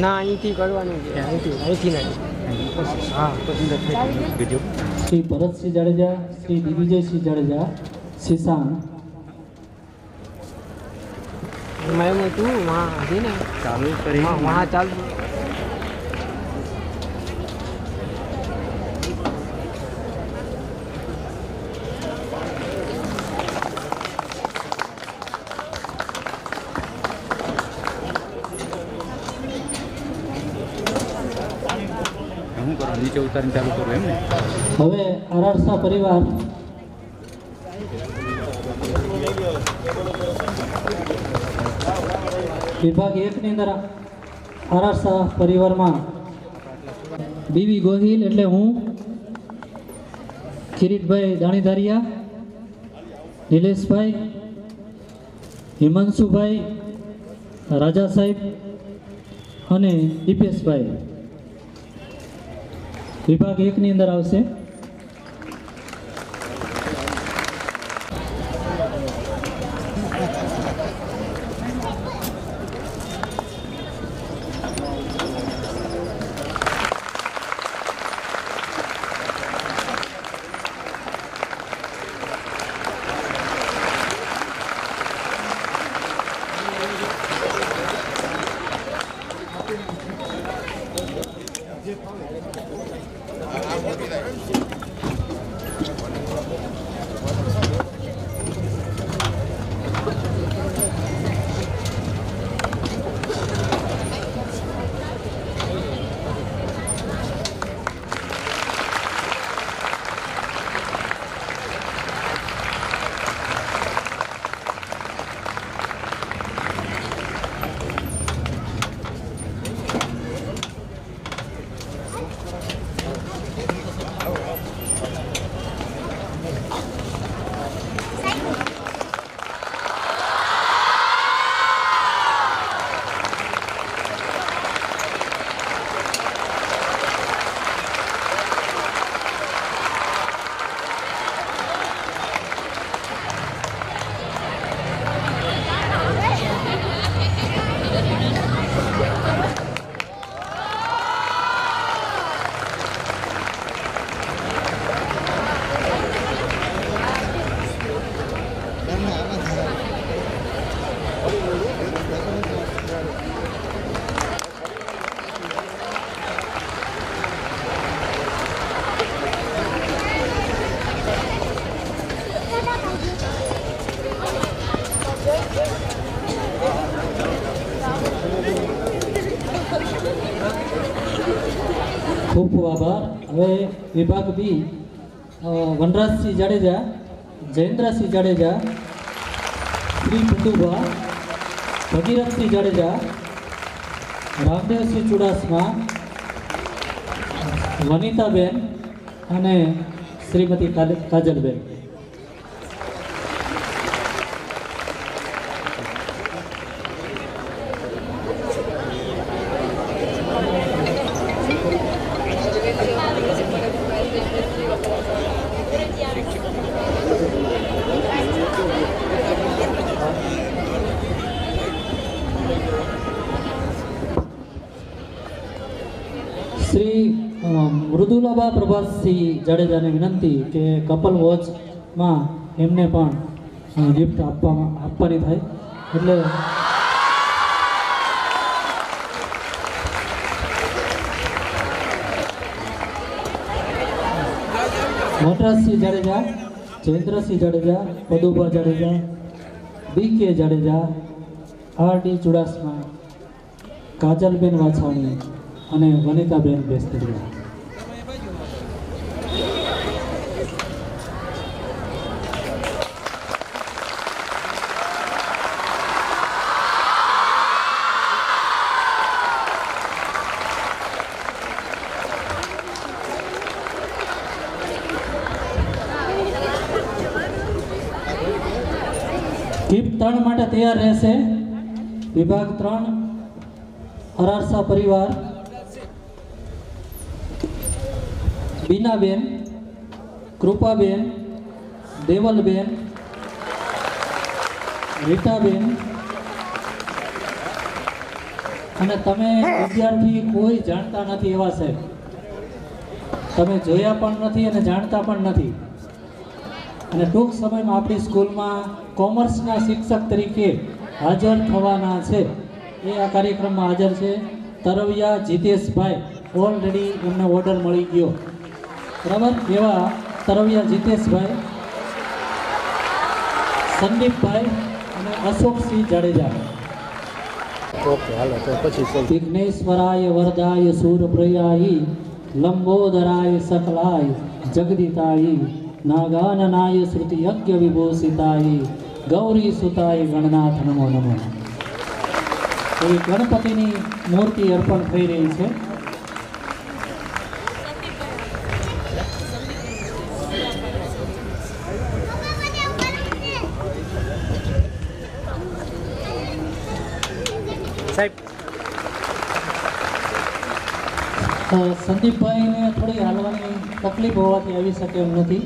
ના અહીંથી કરવાનું છે, અહીંથી નહીં. હા શ્રી ભરતસિંહ જાડેજા, શ્રી દિગ્વિજયસિંહ જાડેજા, શિશાન, मैं तू वहाँ थी ना चालू करी वहाँ चालू નીચે ઉતારીને ચાલુ કરવું એમ ને. હવે આરારસા પરિવાર વિભાગ 1 ની અંદર આરારસા પરિવારમાં બીવી ગોહિલ એટલે હું, કિરીટભાઈ દાણીધારિયા, નિલેશભાઈ, હિમાંશુભાઈ, રાજા સાહેબ અને દીપેશભાઈ વિભાગ 1 ની અંદર આવશે. ખૂબ ખૂબ આભાર. હવે વિભાગ બી વનરાજસિંહ જાડેજા, જયેન્દ્રસિંહ જાડેજા, શ્રી પદુભા, ભગીરથસિંહ જાડેજા, રામદેવસિંહ ચુડાસમા, વનિતાબેન અને શ્રીમતી કાજલબેન. શ્રી મૃદુલાબા પ્રભાતસિંહ જાડેજાને વિનંતી કે કપલ વોચમાં એમને પણ ગિફ્ટ આપવાની થાય. એટલે વનરાજસિંહ જાડેજા, જયેન્દ્રસિંહ જાડેજા, પદુભા જાડેજા, BK જાડેજા, RD ચુડાસમા, કાજલબેન વાછાણી અને વનિતાબેન બેસ્તરિયા. 3 માટે તૈયાર રહેશે. વિભાગ 3 અરારસા પરિવાર. બીનાબેન, કૃપાબેન, દેવલબેન, રીટાબેન. અને તમે વિદ્યાર્થી કોઈ જાણતા નથી એવા સાહેબ, તમે જોયા પણ નથી અને જાણતા પણ નથી. અને ટૂંક સમયમાં આપણી સ્કૂલમાં કોમર્સના શિક્ષક તરીકે હાજર થવાના છે. એ આ કાર્યક્રમમાં હાજર છે. તરવિયા જીતેશભાઈ, ઓલરેડી એમને ઓર્ડર મળી ગયો, બરાબર. એવા તરવિયા જીતેશભાઈ, સંદીપભાઈ અને અશોકસિંહ જાડેજા. વિઘ્નેશ્વરાય વરદાય સૂરપ્રયાય લંબોદરાય સકલાય જગદિતાય નાગાનનાય શ્રુતિ યજ્ઞ વિભૂષિતાય ગૌરી સુતાય ગણનાથ નમો નમઃ. એવી ગણપતિની મૂર્તિ અર્પણ થઈ રહી છે. સાહેબ સંદીપભાઈને થોડી હાલવાની તકલીફ હોવાથી આવી શકે એમ નથી,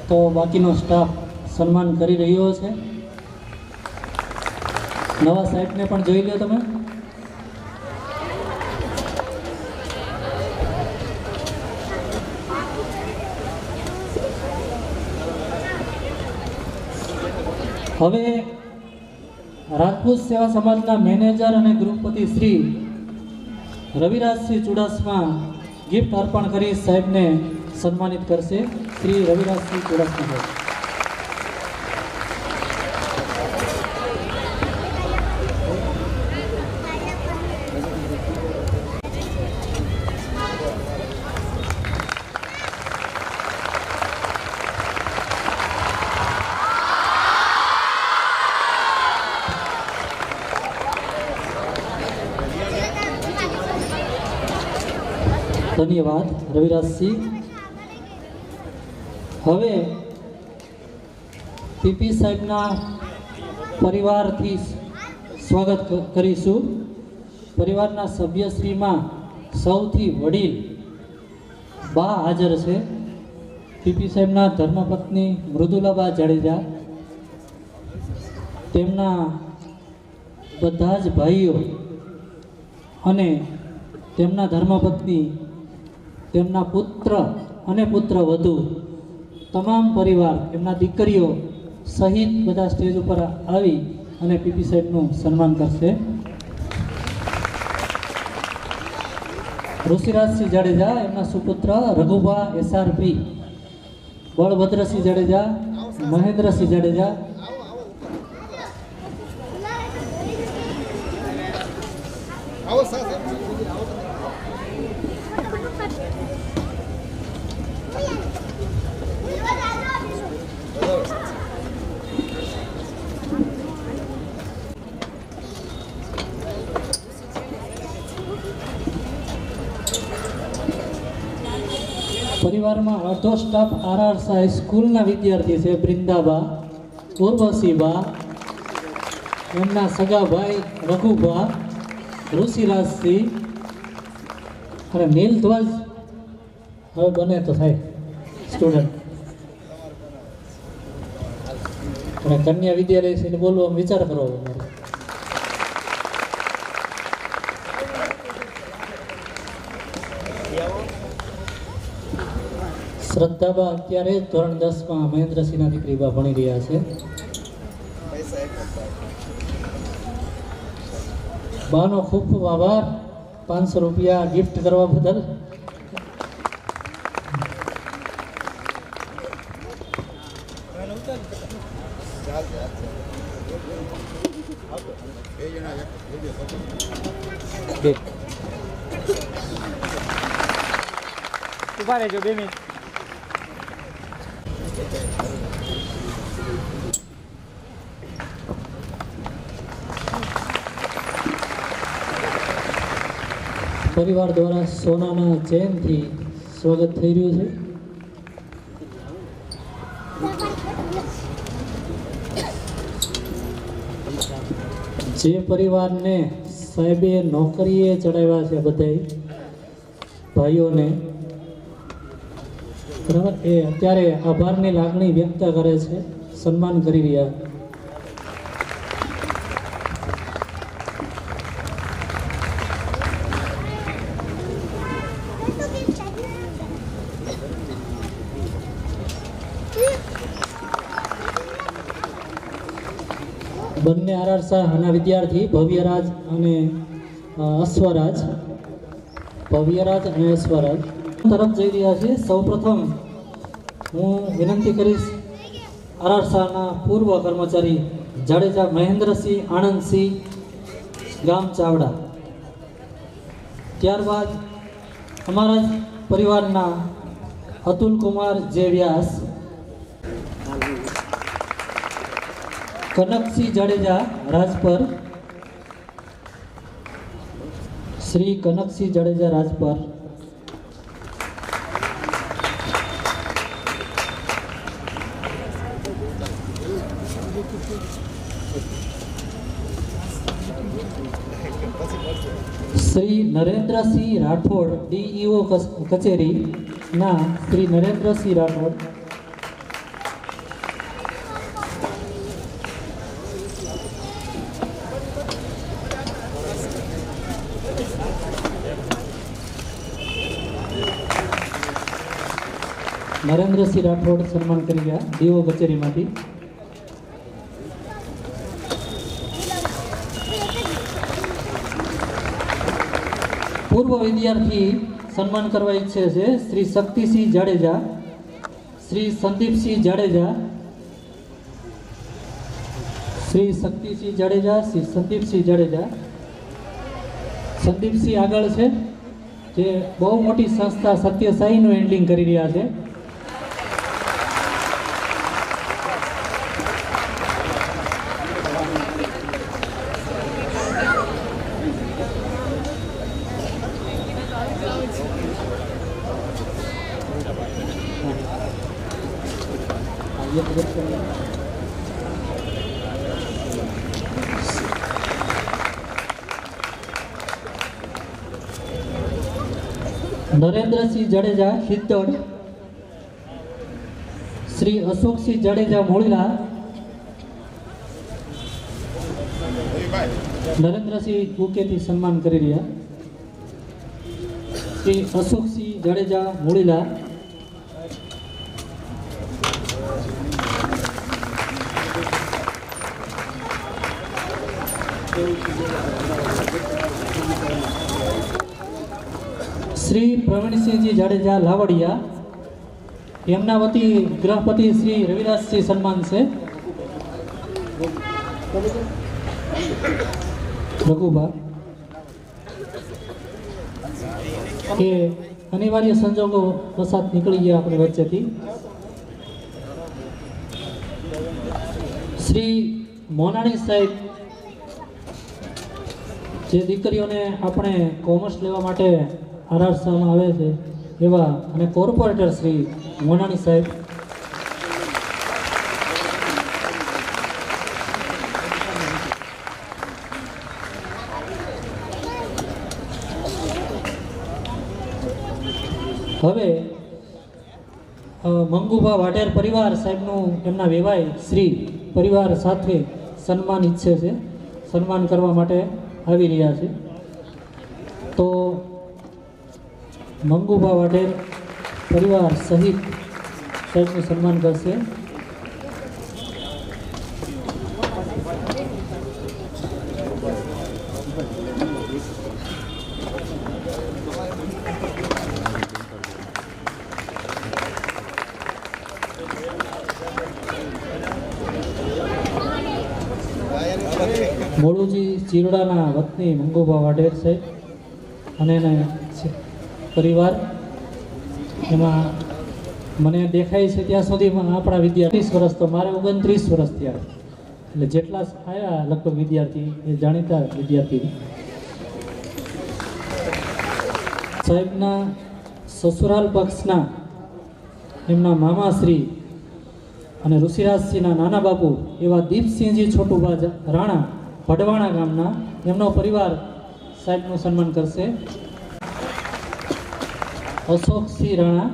તો બાકીનો સ્ટાફ સન્માન કરી રહ્યો છે. નવા સાહેબને પણ જોઈ લો તમે. હવે રાજપૂત સેવા સમાજના મેનેજર અને ગૃહપતિ શ્રી રવિરાજસિંહ ચુડાસમા ગિફ્ટ અર્પણ કરી સાહેબને સન્માનિત કરશે. શ્રી રવિરાજસિંહ ચુડાસમા. ધન્યવાદ રવિરાજસિંહ. હવે પીપી સાહેબના પરિવારથી સ્વાગત કરીશું. પરિવારના સભ્યશ્રીમાં સૌથી વડીલ બા હાજર છે. પીપી સાહેબના ધર્મપત્ની મૃદુલાબા જાડેજા, તેમના બધા જ ભાઈઓ અને તેમના ધર્મપત્ની, તેમના પુત્ર અને પુત્રવધુ, તમામ પરિવાર, એમના દીકરીઓ સહિત બધા સ્ટેજ ઉપર આવી અને પીપી સાહેબનું સન્માન કરશે. ઋષિરાજસિંહ જાડેજા, એમના સુપુત્ર રઘુભા SRP, બળભદ્રસિંહ જાડેજા, મહેન્દ્રસિંહ જાડેજા, આવો સાહેબ. પરિવારમાં અડધો સ્ટાફ આરઆર સ્કૂલના વિદ્યાર્થી છે. બૃંદાબા, ઉર્વશીબા, એમના સગાભાઈ રઘુભા, ઋષિરાજસિંહ અને નીલધ્વજ. હવે બને તો થાય સ્ટુડન્ટ. અને કન્યા વિદ્યાલય છે બોલવા વિચાર કરો. શ્રદ્ધાબા અત્યારે ધોરણ 10માં મહેન્દ્રસિંહના દીકરીબા ભણી રહ્યા છે. બાનો ખૂબ ખૂબ આભાર 500 રૂપિયા ગિફ્ટ કરવા બદલ. ઉભા રહેજો 2 મિનિટ. પરિવાર દ્વારા સોનાના ચેનથી સ્વાગત થઈ રહ્યું છે. જે પરિવારને સાહેબે નોકરીએ ચડાવ્યા છે બધાય ભાઈઓને, બરાબર, એ અત્યારે આભારની લાગણી વ્યક્ત કરે છે, સન્માન કરી રહ્યા. બંને આરઆર શાહના વિદ્યાર્થી ભવ્યરાજ અને અશ્વરાજ, ભવ્યરાજ અને અશ્વરાજ તરફ જઈ રહ્યા છે. સૌપ્રથમ હું વિનંતી કરીશ આરઆર શાહના પૂર્વ કર્મચારી જાડેજા મહેન્દ્રસિંહ આનંદસિંહ ગામ ચાવડા, ત્યારબાદ અમારા જ પરિવારના અતુલકુમાર જે વ્યાસ, કનકસિંહ જાડેજા રાજપર, શ્રી કનકસિંહ જાડેજા રાજપર, શ્રી નરેન્દ્રસિંહ રાઠોડ ડીઈઓ કચેરી ના શ્રી નરેન્દ્રસિંહ રાઠોડ, નરેન્દ્રસિંહ રાઠોડ સન્માન કરી ગયા ડીઓ કચેરીમાંથી. પૂર્વ વિદ્યાર્થી સન્માન કરવા ઈચ્છે છે શ્રી શક્તિસિંહ જાડેજા, શ્રી સંદીપસિંહ જાડેજા, શ્રી શક્તિસિંહ જાડેજા, શ્રી સંદીપસિંહ જાડેજા. સંદીપસિંહ આગળ છે, જે બહુ મોટી સંસ્થા સત્યસાઈનું હેન્ડલિંગ કરી રહ્યા છે. નરેન્દ્રસિંહ જાડેજા ખીતડ, શ્રી અશોકસિંહ જાડેજા મોળીલા, નરેન્દ્રસિંહ બુકેથી સન્માન કરી રહ્યા. શ્રી અશોકસિંહ જાડેજા મોળીલા, શ્રી પ્રવીણસિંહજી જાડેજા લાવડિયા, એમના વતી ગૃહપતિ શ્રી રવિરાજસિંહ સન્માન છે. રઘુભા એ અનિવાર્ય સંજોગો વસાત નીકળી ગયા આપણી વચ્ચેથી. શ્રી મોનાણી સાહેબ, જે દીકરીઓને આપણે કોમર્સ લેવા માટે આરઆર શાહમાં આવે છે એવા, અને કોર્પોરેટર શ્રી મોનાણી સાહેબ, હવે મંગુભા વાઢેર પરિવાર સાહેબનું એમના વેવાય શ્રી પરિવાર સાથે સન્માન ઈચ્છે છે, સન્માન કરવા માટે આવી રહ્યા છે. તો મંગુભા વાઢેર પરિવાર સહિત સાહેબનું સન્માન કરશે. મોડુજી ચીરડાના વતની મંગુભા વાઢેર સાહેબ અને એના પરિવાર, એમાં મને દેખાય છે ત્યાં સુધીમાં આપણા વિદ્યાર્થી 30 વર્ષ, તો મારે 29 વર્ષ થયા, એટલે જેટલા આવ્યા લગભગ વિદ્યાર્થી એ જાણીતા વિદ્યાર્થી. સાહેબના સસુરાલ પક્ષના એમના મામાશ્રી અને ઋષિરાજસિંહના નાના બાપુ એવા દીપસિંહજી છોટુભા રાણા ભડવાણા ગામના, એમનો પરિવાર સાહેબનું સન્માન કરશે. અશોકસિંહ રાણા,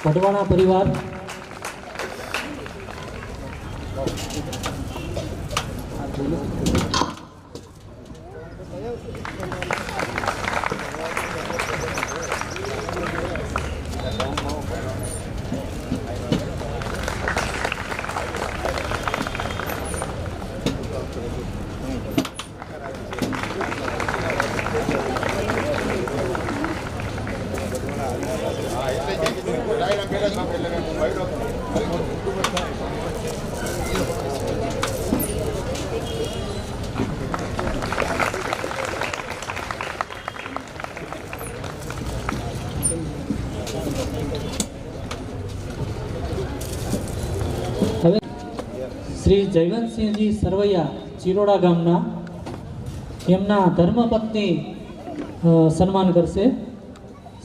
ભડવાણા પરિવાર. હવે શ્રી જયવંતસિંહજી સરવૈયા ચિરોડા ગામના, એમના ધર્મપત્ની સન્માન કરશે.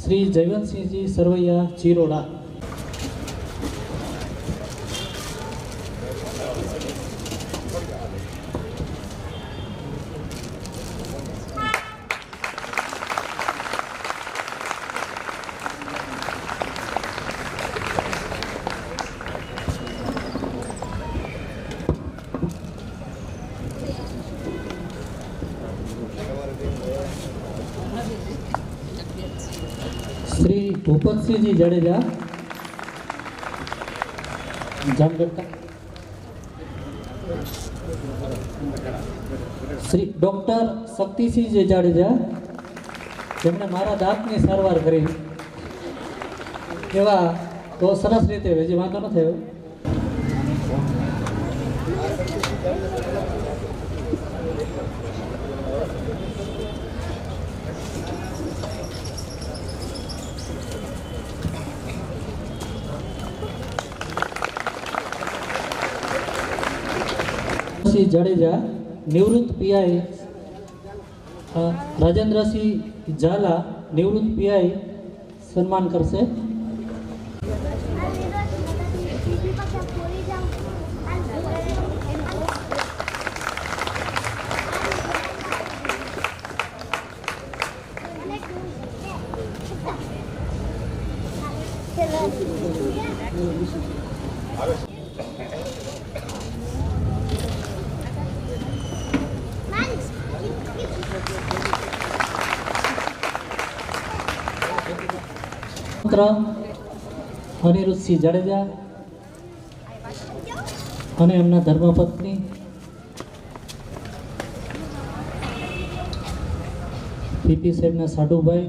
શ્રી જયવંતસિંહજી સરવૈયા ચિરોડા. શ્રી ભૂપતસિંહજી જાડેજા જામગઢ. શ્રી ડૉક્ટર શક્તિસિંહજી જાડેજા, જેમણે મારા દાંતની સારવાર કરી, એવા તો સરસ રીતે હજી વાંધો ન થયો. શ્રી જાડેજા નિવૃત્ત પીઆઈ, રાજેન્દ્રસિંહ ઝાલા નિવૃત્ત પીઆઈ સન્માન કરશે. અનિરુદ્ધસિંહ જાડેજા અને એમના ધર્મપત્ની પીપી સાહેબના સાઢુભાઈ,